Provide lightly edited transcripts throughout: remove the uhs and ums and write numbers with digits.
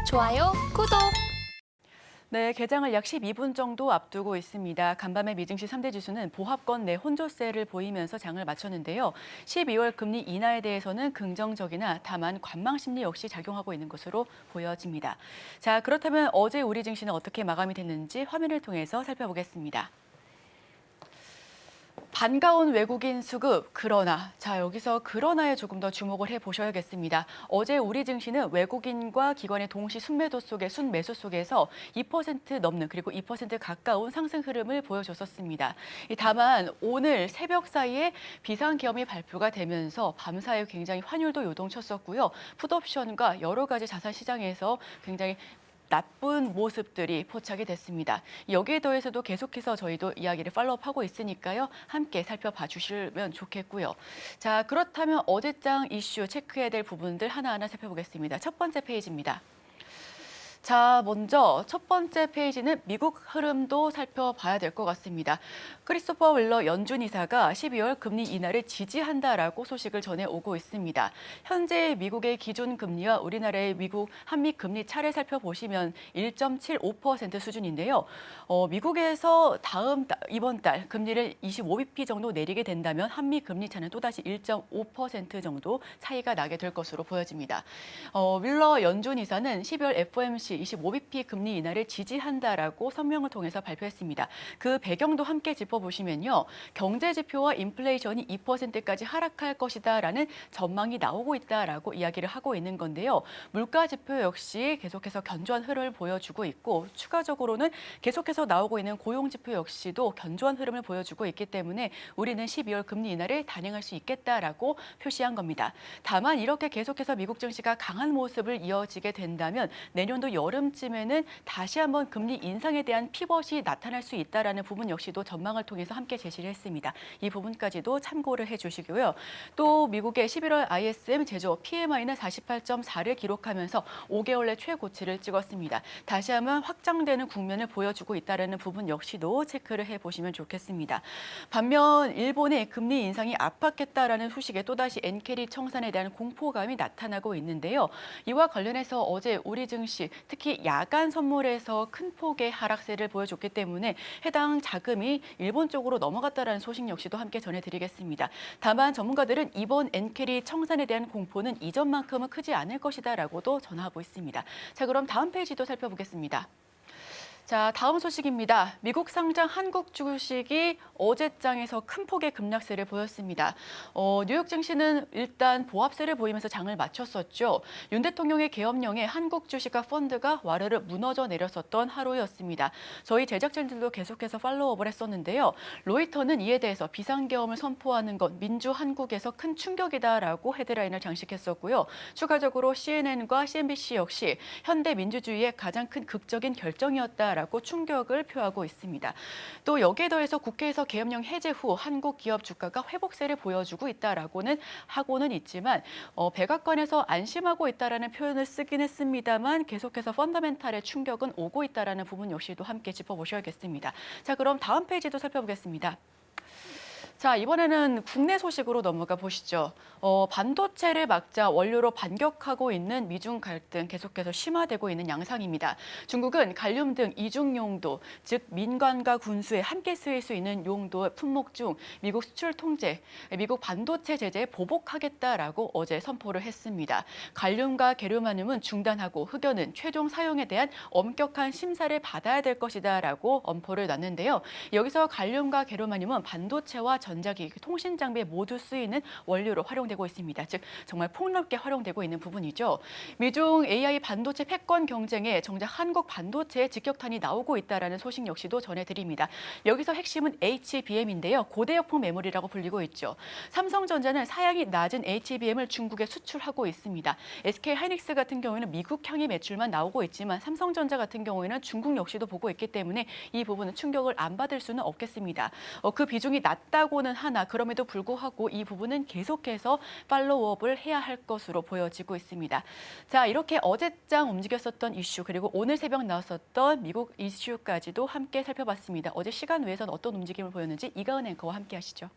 좋아요, 구독! 네, 개장을 약 12분 정도 앞두고 있습니다. 간밤에 미증시 3대 지수는 보합권 내 혼조세를 보이면서 장을 마쳤는데요. 12월 금리 인하에 대해서는 긍정적이나 다만 관망 심리 역시 작용하고 있는 것으로 보여집니다. 자, 그렇다면 어제 우리 증시는 어떻게 마감이 됐는지 화면을 통해서 살펴보겠습니다. 반가운 외국인 수급, 여기서 그러나에 조금 더 주목을 해보셔야겠습니다. 어제 우리 증시는 외국인과 기관의 동시 순매도 속에 순매수 속에서 2% 넘는 그리고 2% 가까운 상승 흐름을 보여줬었습니다. 다만 오늘 새벽 사이에 비상계엄이 발표가 되면서 밤사이 굉장히 환율도 요동쳤었고요. 풋옵션과 여러 가지 자산 시장에서 굉장히 나쁜 모습들이 포착이 됐습니다. 여기에 더해서도 계속해서 저희도 이야기를 팔로우업하고 있으니까요. 함께 살펴봐 주시면 좋겠고요. 자, 그렇다면 어제장 이슈 체크해야 될 부분들 하나하나 살펴보겠습니다. 첫 번째 페이지입니다. 자, 먼저 첫 번째 페이지는 미국 흐름도 살펴봐야 될 것 같습니다. 크리스토퍼 윌러 연준 이사가 12월 금리 인하를 지지한다라고 소식을 전해오고 있습니다. 현재 미국의 기준 금리와 우리나라의 한미 금리 차를 살펴보시면 1.75% 수준인데요. 미국에서 이번 달 금리를 25bp 정도 내리게 된다면 한미 금리 차는 또다시 1.5% 정도 차이가 나게 될 것으로 보여집니다. 윌러 연준 이사는 12월 FOMC 25bp 금리 인하를 지지한다라고 성명을 통해서 발표했습니다. 그 배경도 함께 짚어보시면요. 경제 지표와 인플레이션이 2%까지 하락할 것이다라는 전망이 나오고 있다라고 이야기를 하고 있는 건데요. 물가 지표 역시 계속해서 견조한 흐름을 보여주고 있고 추가적으로는 계속해서 나오고 있는 고용 지표 역시도 견조한 흐름을 보여주고 있기 때문에 우리는 12월 금리 인하를 단행할 수 있겠다라고 표시한 겁니다. 다만 이렇게 계속해서 미국 증시가 강한 모습을 이어지게 된다면 내년도 여름쯤에는 다시 한번 금리 인상에 대한 피벗이 나타날 수 있다라는 부분 역시도 전망을 통해서 함께 제시를 했습니다. 이 부분까지도 참고를 해주시고요. 또 미국의 11월 ISM 제조업 PMI는 48.4를 기록하면서 5개월 내 최고치를 찍었습니다. 다시 한번 확장되는 국면을 보여주고 있다는 부분 역시도 체크를 해보시면 좋겠습니다. 반면 일본의 금리 인상이 압박했다라는 소식에 또다시 엔캐리 청산에 대한 공포감이 나타나고 있는데요. 이와 관련해서 어제 우리 증시 특히 야간 선물에서 큰 폭의 하락세를 보여줬기 때문에 해당 자금이 일본 쪽으로 넘어갔다라는 소식 역시도 함께 전해드리겠습니다. 다만 전문가들은 이번 엔캐리 청산에 대한 공포는 이전만큼은 크지 않을 것이다라고도 전하고 있습니다. 자, 그럼 다음 페이지도 살펴보겠습니다. 자, 다음 소식입니다. 미국 상장 한국 주식이 어제장에서 큰 폭의 급락세를 보였습니다. 뉴욕 증시는 일단 보합세를 보이면서 장을 마쳤었죠. 윤 대통령의 계엄령에 한국 주식과 펀드가 와르르 무너져 내렸었던 하루였습니다. 저희 제작진들도 계속해서 팔로우업을 했었는데요. 로이터는 이에 대해서 비상계엄을 선포하는 것 민주한국에서 큰 충격이다라고 헤드라인을 장식했었고요. 추가적으로 CNN과 CNBC 역시 현대 민주주의의 가장 큰 극적인 결정이었다 라고 충격을 표하고 있습니다. 또 여기에 더해서 국회에서 계엄령 해제 후 한국 기업 주가가 회복세를 보여주고 있다라고는 하고는 있지만 백악관에서 안심하고 있다라는 표현을 쓰긴 했습니다만 계속해서 펀더멘탈의 충격은 오고 있다라는 부분 역시도 함께 짚어보셔야겠습니다. 자, 그럼 다음 페이지도 살펴보겠습니다. 자, 이번에는 국내 소식으로 넘어가 보시죠. 반도체를 막자 원료로 반격하고 있는 미중 갈등 계속해서 심화되고 있는 양상입니다. 중국은 갈륨 등 이중 용도, 즉 민간과 군수에 함께 쓰일 수 있는 용도 품목 중 미국 수출 통제, 미국 반도체 제재에 보복하겠다라고 어제 선포를 했습니다. 갈륨과 게르마늄은 중단하고 흑연은 최종 사용에 대한 엄격한 심사를 받아야 될 것이다라고 엄포를 놨는데요. 여기서 갈륨과 게르마늄은 반도체와 전자기기, 통신 장비에 모두 쓰이는 원료로 활용되고 있습니다. 즉 정말 폭넓게 활용되고 있는 부분이죠. 미중 AI 반도체 패권 경쟁에 정작 한국 반도체의 직격탄이 나오고 있다라는 소식 역시도 전해드립니다. 여기서 핵심은 HBM인데요. 고대역폭 메모리라고 불리고 있죠. 삼성전자는 사양이 낮은 HBM을 중국에 수출하고 있습니다. SK하이닉스 같은 경우에는 미국향의 매출만 나오고 있지만 삼성전자 같은 경우에는 중국 역시도 보고 있기 때문에 이 부분은 충격을 안 받을 수는 없겠습니다. 그 비중이 낮다고는 하나 그럼에도 불구하고 이 부분은 계속해서 팔로우업을 해야 할 것으로 보여지고 있습니다. 자, 이렇게 어제장 움직였었던 이슈 그리고 오늘 새벽 나왔었던 미국 이슈까지도 함께 살펴봤습니다. 어제 시간 외에서는 어떤 움직임을 보였는지 이가은 앵커와 함께 하시죠.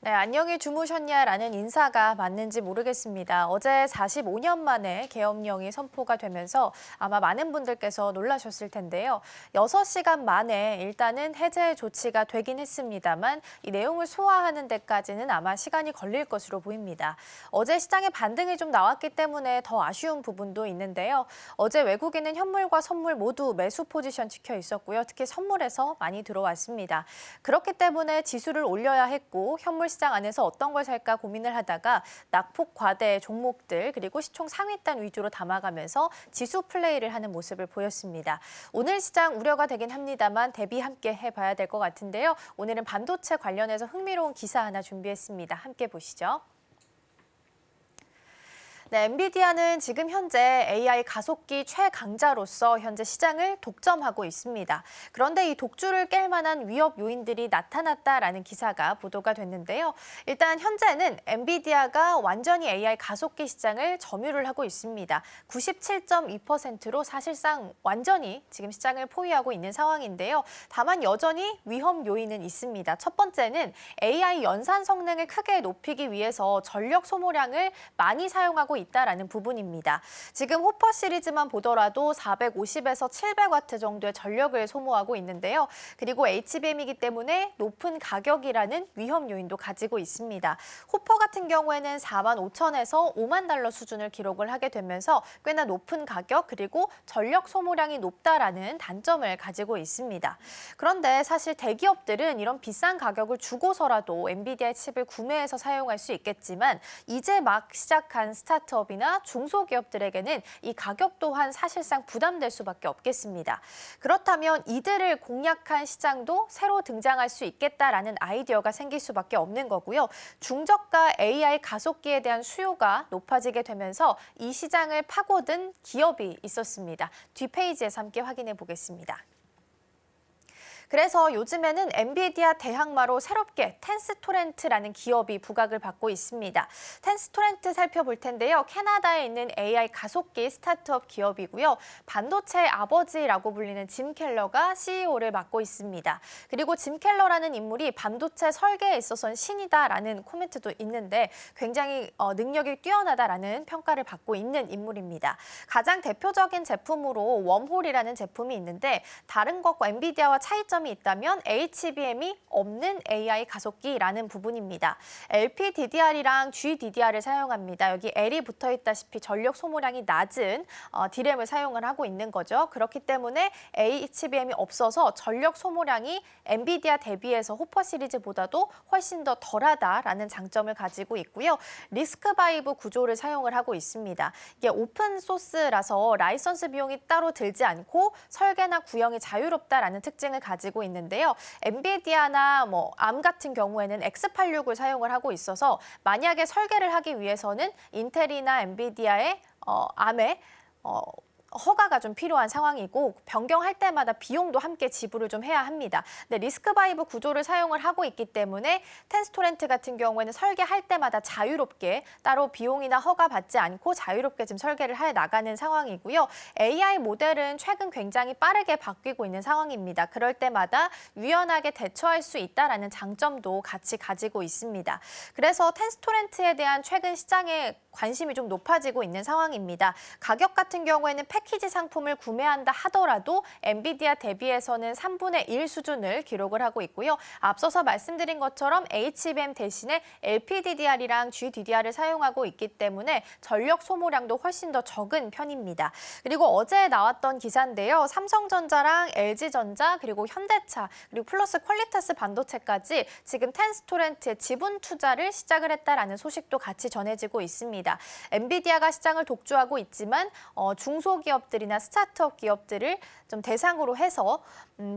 네, 안녕히 주무셨냐라는 인사가 맞는지 모르겠습니다. 어제 45년 만에 계엄령이 선포가 되면서 아마 많은 분들께서 놀라셨을 텐데요. 6시간 만에 일단은 해제 조치가 되긴 했습니다만 이 내용을 소화하는 데까지는 아마 시간이 걸릴 것으로 보입니다. 어제 시장에 반등이 좀 나왔기 때문에 더 아쉬운 부분도 있는데요. 어제 외국인은 현물과 선물 모두 매수 포지션 찍혀 있었고요. 특히 선물에서 많이 들어왔습니다. 그렇기 때문에 지수를 올려야 했고 현물 시장 안에서 어떤 걸 살까 고민을 하다가 낙폭 과대 종목들 그리고 시총 상위단 위주로 담아가면서 지수 플레이를 하는 모습을 보였습니다. 오늘 시장 우려가 되긴 합니다만 대비 함께 해봐야 될 것 같은데요. 오늘은 반도체 관련해서 흥미로운 기사 하나 준비했습니다. 함께 보시죠. 네, 엔비디아는 지금 현재 AI 가속기 최강자로서 현재 시장을 독점하고 있습니다. 그런데 이 독주를 깰 만한 위협 요인들이 나타났다라는 기사가 보도가 됐는데요. 일단 현재는 엔비디아가 완전히 AI 가속기 시장을 점유를 하고 있습니다. 97.2%로 사실상 완전히 지금 시장을 포위하고 있는 상황인데요. 다만 여전히 위험 요인은 있습니다. 첫 번째는 AI 연산 성능을 크게 높이기 위해서 전력 소모량을 많이 사용하고 있다라는 부분입니다. 지금 호퍼 시리즈만 보더라도 450에서 700와트 정도의 전력을 소모하고 있는데요. 그리고 HBM이기 때문에 높은 가격이라는 위험 요인도 가지고 있습니다. 호퍼 같은 경우에는 45,000에서 5만 달러 수준을 기록을 하게 되면서 꽤나 높은 가격 그리고 전력 소모량이 높다라는 단점을 가지고 있습니다. 그런데 사실 대기업들은 이런 비싼 가격을 주고서라도 엔비디아의 칩을 구매해서 사용할 수 있겠지만 이제 막 시작한 스타트업이나 중소기업들에게는 이 가격 또한 사실상 부담될 수밖에 없겠습니다. 그렇다면 이들을 공략한 시장도 새로 등장할 수 있겠다라는 아이디어가 생길 수밖에 없는 거고요. 중저가 AI 가속기에 대한 수요가 높아지게 되면서 이 시장을 파고든 기업이 있었습니다. 뒷페이지에서 함께 확인해 보겠습니다. 그래서 요즘에는 엔비디아 대항마로 새롭게 텐스토렌트라는 기업이 부각을 받고 있습니다. 텐스토렌트 살펴볼 텐데요. 캐나다에 있는 AI 가속기 스타트업 기업이고요. 반도체의 아버지라고 불리는 짐 켈러가 CEO를 맡고 있습니다. 그리고 짐 켈러라는 인물이 반도체 설계에 있어서는 신이다라는 코멘트도 있는데 굉장히 능력이 뛰어나다라는 평가를 받고 있는 인물입니다. 가장 대표적인 제품으로 웜홀이라는 제품이 있는데 다른 것과 엔비디아와 차이점이 있다면 HBM이 없는 AI 가속기라는 부분입니다. LPDDR이랑 GDDR을 사용합니다. 여기 L이 붙어 있다시피 전력 소모량이 낮은 D램을 사용을 하고 있는 거죠. 그렇기 때문에 HBM이 없어서 전력 소모량이 엔비디아 대비해서 호퍼 시리즈보다도 훨씬 더 덜하다라는 장점을 가지고 있고요. 리스크바이브 구조를 사용을 하고 있습니다. 이게 오픈 소스라서 라이선스 비용이 따로 들지 않고 설계나 구형이 자유롭다라는 특징을 가지고 있는데요. 엔비디아나 암 같은 경우에는 X86을 사용을 하고 있어서 만약에 설계를 하기 위해서는 인텔이나 엔비디아의 암에 허가가 좀 필요한 상황이고 변경할 때마다 비용도 함께 지불을 좀 해야 합니다. 근데 리스크바이브 구조를 사용을 하고 있기 때문에 텐스토렌트 같은 경우에는 설계할 때마다 자유롭게 따로 비용이나 허가 받지 않고 자유롭게 지금 설계를 해 나가는 상황이고요. AI 모델은 최근 굉장히 빠르게 바뀌고 있는 상황입니다. 그럴 때마다 유연하게 대처할 수 있다라는 장점도 같이 가지고 있습니다. 그래서 텐스토렌트에 대한 최근 시장의 관심이 좀 높아지고 있는 상황입니다. 가격 같은 경우에는 패키지 상품을 구매한다 하더라도 엔비디아 대비해서는 3분의 1 수준을 기록을 하고 있고요. 앞서서 말씀드린 것처럼 HBM 대신에 LPDDR이랑 GDDR을 사용하고 있기 때문에 전력 소모량도 훨씬 더 적은 편입니다. 그리고 어제 나왔던 기사인데요. 삼성전자랑 LG전자 그리고 현대차 그리고 플러스 퀄리타스 반도체까지 지금 텐스토렌트에 지분 투자를 시작을 했다라는 소식도 같이 전해지고 있습니다. 엔비디아가 시장을 독주하고 있지만 중소기업들이나 스타트업 기업들을 좀 대상으로 해서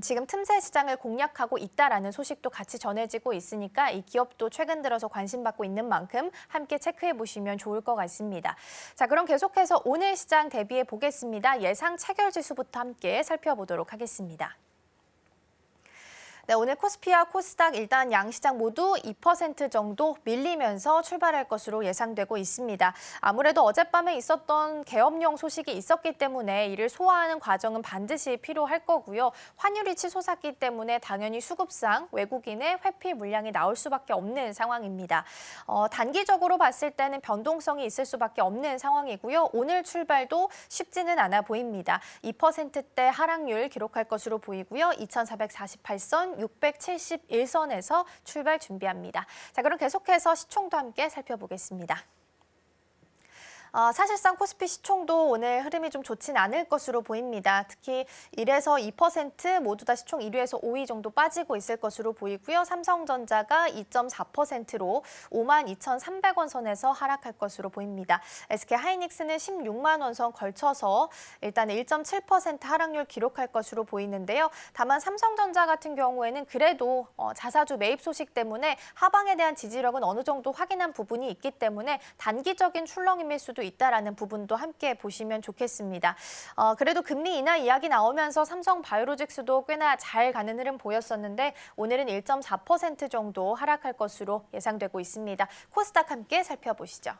지금 틈새 시장을 공략하고 있다라는 소식도 같이 전해지고 있으니까 이 기업도 최근 들어서 관심받고 있는 만큼 함께 체크해 보시면 좋을 것 같습니다. 자, 그럼 계속해서 오늘 시장 대비해 보겠습니다. 예상 체결 지수부터 함께 살펴보도록 하겠습니다. 네, 오늘 코스피와 코스닥 일단 양시장 모두 2% 정도 밀리면서 출발할 것으로 예상되고 있습니다. 아무래도 어젯밤에 있었던 계엄령 소식이 있었기 때문에 이를 소화하는 과정은 반드시 필요할 거고요. 환율이 치솟았기 때문에 당연히 수급상 외국인의 회피 물량이 나올 수밖에 없는 상황입니다. 단기적으로 봤을 때는 변동성이 있을 수밖에 없는 상황이고요. 오늘 출발도 쉽지는 않아 보입니다. 2%대 하락률 기록할 것으로 보이고요. 2448선 671선에서 출발 준비합니다. 자, 그럼 계속해서 시총도 함께 살펴보겠습니다. 사실상 코스피 시총도 오늘 흐름이 좀 좋진 않을 것으로 보입니다. 특히 1에서 2% 모두 다 시총 1위에서 5위 정도 빠지고 있을 것으로 보이고요. 삼성전자가 2.4%로 52,300원 선에서 하락할 것으로 보입니다. SK하이닉스는 16만 원 선 걸쳐서 일단 1.7% 하락률 기록할 것으로 보이는데요. 다만 삼성전자 같은 경우에는 그래도 자사주 매입 소식 때문에 하방에 대한 지지력은 어느 정도 확인한 부분이 있기 때문에 단기적인 출렁임일 수도 있다라는 부분도 함께 보시면 좋겠습니다. 그래도 금리 인하 이야기 나오면서 삼성바이오로직스도 꽤나 잘 가는 흐름 보였었는데 오늘은 1.4% 정도 하락할 것으로 예상되고 있습니다. 코스닥 함께 살펴보시죠.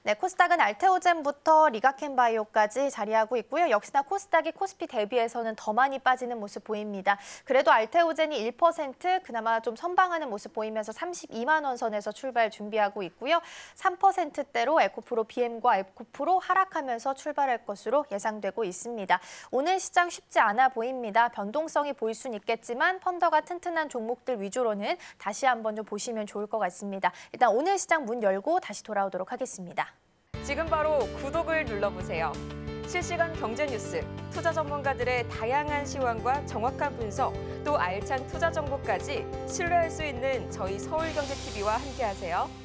네, 코스닥은 알테오젠부터 리가켄바이오까지 자리하고 있고요. 역시나 코스닥이 코스피 대비해서는 더 많이 빠지는 모습 보입니다. 그래도 알테오젠이 1% 그나마 좀 선방하는 모습 보이면서 32만 원 선에서 출발 준비하고 있고요. 3%대로 에코프로 BM과 에코프로 하락하면서 출발할 것으로 예상되고 있습니다. 오늘 시장 쉽지 않아 보입니다. 변동성이 보일 수는 있겠지만 펀더가 튼튼한 종목들 위주로는 다시 한번 좀 보시면 좋을 것 같습니다. 일단 오늘 시장 문 열고 다시 돌아오도록 하겠습니다. 지금 바로 구독을 눌러보세요. 실시간 경제 뉴스, 투자 전문가들의 다양한 시황과 정확한 분석, 또 알찬 투자 정보까지 신뢰할 수 있는 저희 서울경제TV와 함께하세요.